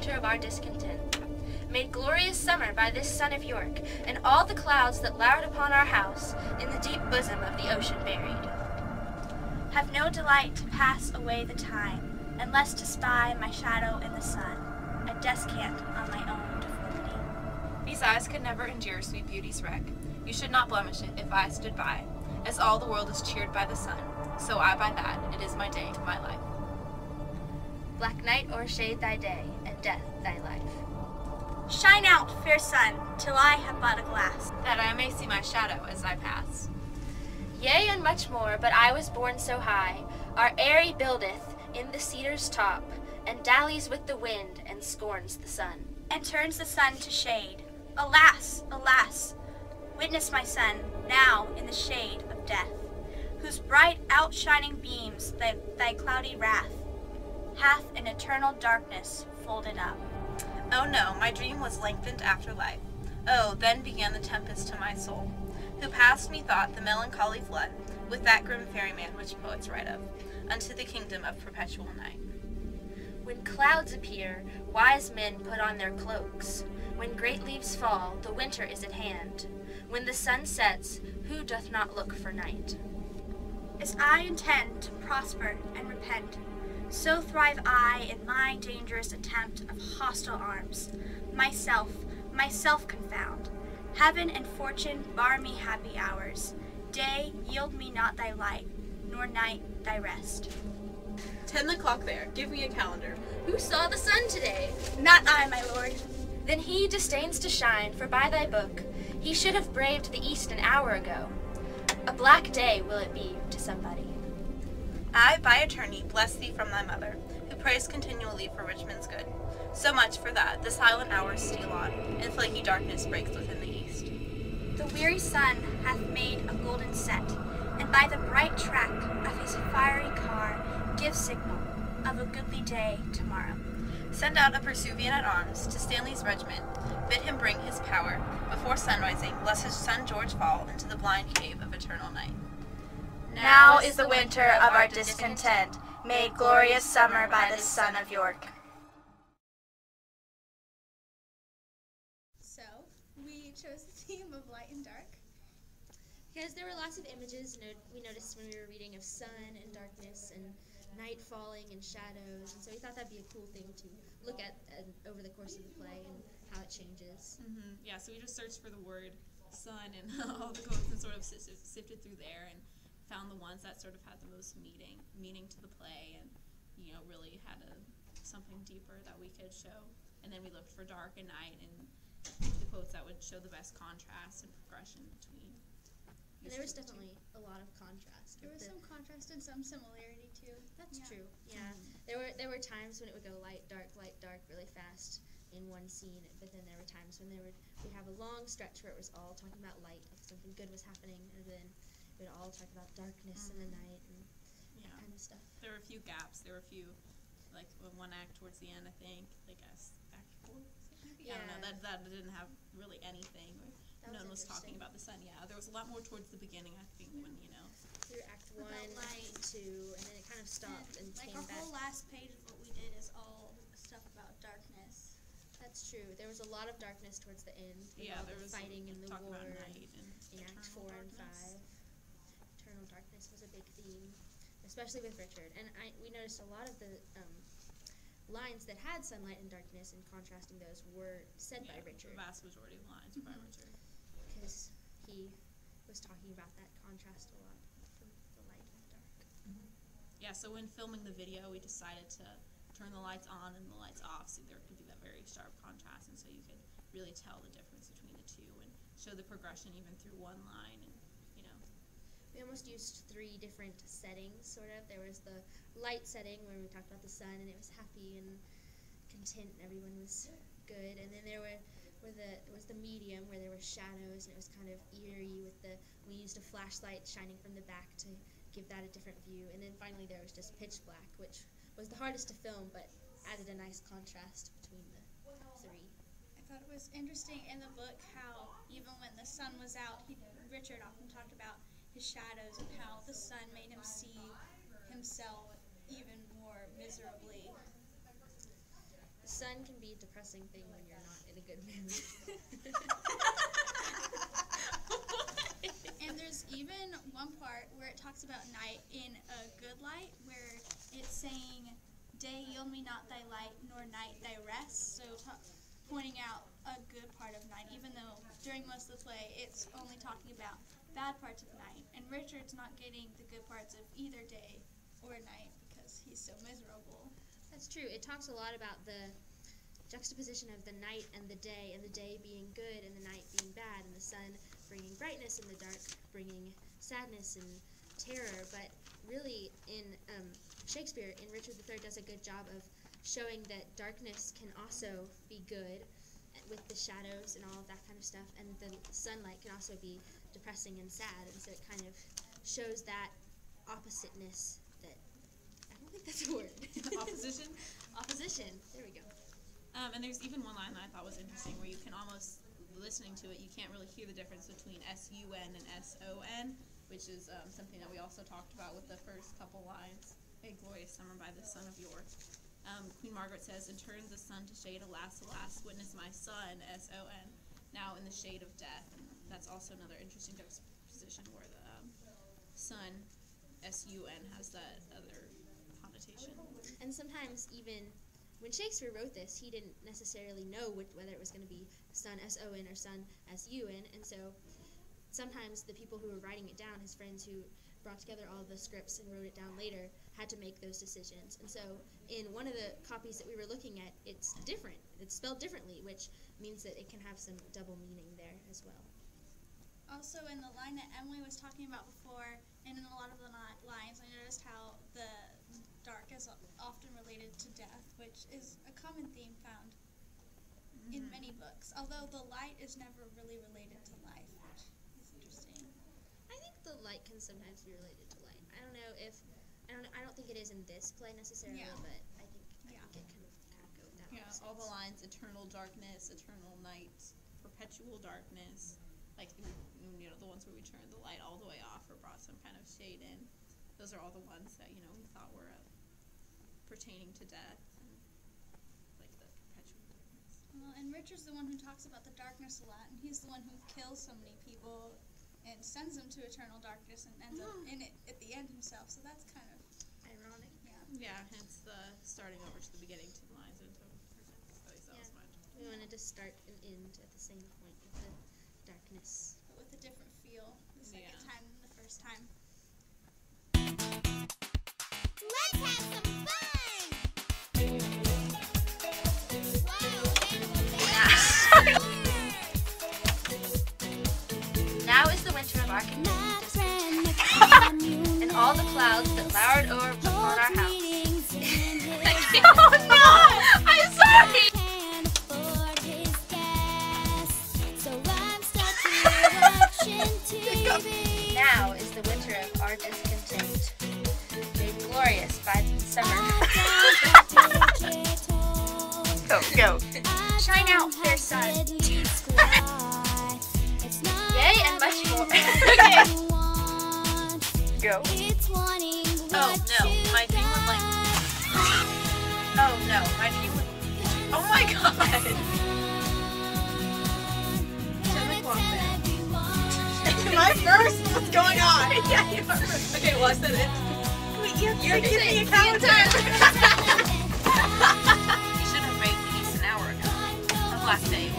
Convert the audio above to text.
winter of our discontent. Made glorious summer by this sun of York, and all the clouds that lowered upon our house in the deep bosom of the ocean buried. Have no delight to pass away the time, unless to spy my shadow in the sun, a descant on my own deformity. These eyes could never endure sweet beauty's wreck. You should not blemish it if I stood by. As all the world is cheered by the sun, so I by that, it is my day, my life. Black night o'ershade thy day, and death thy life. Shine out, fair sun, till I have but a glass, that I may see my shadow as I pass. Yea, and much more, but I was born so high. Our eyrie buildeth in the cedar's top, and dallies with the wind, and scorns the sun. And turns the sun to shade. Alas, alas! Witness my son, now in the shade of death, whose bright outshining beams thy cloudy wrath hath in eternal darkness folded up. Oh no, my dream was lengthened after life. Oh, then began the tempest to my soul, who passed methought the melancholy flood, with that grim ferryman which poets write of, unto the kingdom of perpetual night. When clouds appear, wise men put on their cloaks. When great leaves fall, the winter is at hand. When the sun sets, who doth not look for night? As I intend to prosper and repent, so thrive I in my dangerous attempt of hostile arms. Myself confound. Heaven and fortune bar me happy hours. Day, yield me not thy light, nor night thy rest. 10 o'clock there, give me a calendar. Who saw the sun today? Not I, my lord. Then he disdains to shine, for by thy book he should have braved the east an hour ago. A black day will it be to somebody. I, by attorney, bless thee from thy mother, who prays continually for Richmond's good. So much for that, the silent hours steal on, and flaky darkness breaks within the east. The weary sun hath made a golden set, and by the bright track of his fiery car gives signal of a goodly day tomorrow. Send out a pursuivant at arms to Stanley's regiment, bid him bring his power before sunrising, lest his son George fall into the blind cave of eternal night. Now is the winter of our discontent, made glorious summer by the sun of York. So, we chose the theme of light and dark. Because there were lots of images we noticed when we were reading of sun and darkness and night falling and shadows, and so we thought that'd be a cool thing to look at over the course of the play and how it changes. Mm-hmm. Yeah, so we just searched for the word sun and all the quotes and sort of sifted through there and found the ones that sort of had the most meaning to the play and, you know, really had something deeper that we could show. And then we looked for dark and night and the quotes that would show the best contrast and progression between. And there was definitely a lot of contrast. There was some contrast and some similarity too. That's true. Yeah, there were times when it would go light, dark, really fast in one scene. But then there were times when we'd have a long stretch where it was all talking about light, like something good was happening, and then we'd all talk about darkness in the night and that kind of stuff. There were a few gaps. There were a few, like one act towards the end, I think. Like act 4. Yeah. I don't know. That didn't have really anything. No one was talking about the sun. Yeah, there was a lot more towards the beginning, I think, when, you know. Through Act 1, Act 2, and then it kind of stopped and like came our back. whole last page of what we did is all stuff about darkness. That's true. There was a lot of darkness towards the end. Yeah, there was fighting and the talk war. about night and in Act 4 and 5. Eternal darkness was a big theme, especially with Richard. And we noticed a lot of the lines that had sunlight and darkness and contrasting those were said by Richard. The vast majority of lines were by Richard. Because he was talking about that contrast a lot, from the light and the dark. Yeah, so when filming the video, we decided to turn the lights on and the lights off so there could be that very sharp contrast, and so you could really tell the difference between the two and show the progression even through one line, and, you know. We almost used 3 different settings, sort of. There was the light setting where we talked about the sun and it was happy and content and everyone was good, and then there was the medium where there were shadows and it was kind of eerie with we used a flashlight shining from the back to give that a different view, and then finally there was just pitch black, which was the hardest to film but added a nice contrast between the 3. I thought it was interesting in the book how even when the sun was out, Richard often talked about his shadows and how the sun made him see himself even more miserably. sun can be a depressing thing when you're not in a good mood. And there's even one part where it talks about night in a good light, where it's saying, day yield me not thy light, nor night thy rest. So pointing out a good part of night, even though during most of the play it's only talking about bad parts of night. And Richard's not getting the good parts of either day or night because he's so miserable. That's true. It talks a lot about the juxtaposition of the night and the day being good and the night being bad, and the sun bringing brightness and the dark bringing sadness and terror. But really, in Shakespeare, in Richard III, does a good job of showing that darkness can also be good with the shadows and all of that kind of stuff, and the sunlight can also be depressing and sad, and so it kind of shows that oppositeness that, I don't think that's a word. Opposition? Opposition. There we go. And there's even one line that I thought was interesting where you can almost, listening to it, you can't really hear the difference between S-U-N and S-O-N, which is something that we also talked about with the first couple lines. A glorious summer by the sun of York. Queen Margaret says, and turns the sun to shade, alas, alas, witness my son, S-O-N, now in the shade of death. And that's also another interesting juxtaposition where the sun, S-U-N, has that other connotation. And sometimes even when Shakespeare wrote this, he didn't necessarily know whether it was going to be sun S-O-N or sun S-U-N, and so sometimes the people who were writing it down, his friends who brought together all the scripts and wrote it down later, had to make those decisions. And so in one of the copies that we were looking at, it's different. It's spelled differently, which means that it can have some double meaning there as well. Also, in the line that Emily was talking about before, and in a lot of the lines, I noticed how the dark is often related to death, which is a common theme found in many books, although the light is never really related to life, which is interesting. I think the light can sometimes be related to light. I don't know if, I don't think it is in this play necessarily, but I think it can kind of go with that. Yeah, all the lines, eternal darkness, eternal night, perpetual darkness, like, you know, the ones where we turned the light all the way off or brought some kind of shade in. Those are all the ones that, you know, we thought were pertaining to death, and like the perpetual darkness. Well, and Richard's the one who talks about the darkness a lot, and he's the one who kills so many people and sends them to eternal darkness and ends up in it at the end himself, so that's kind of Ironic. Yeah, hence the starting over to the beginning 2 lines into present. That was much. We wanted to start and end at the same point with the darkness. but with a different feel the second time than the first time. Let's have some fun! Now is the winter of our content, and all the clouds that lowered over upon our house. Oh no! I'm sorry! Now is the winter of our discontent, made glorious by the summer. Go. Shine out, fair sun. Yea, and much more. Okay. Go. Oh no, my dream was like... Oh no, my dream was... Oh my god! Am I first? What's going on? Yeah, you are first. Okay, well I said it. Wait, you're giving me a calendar. You should have made these an hour ago. The last day.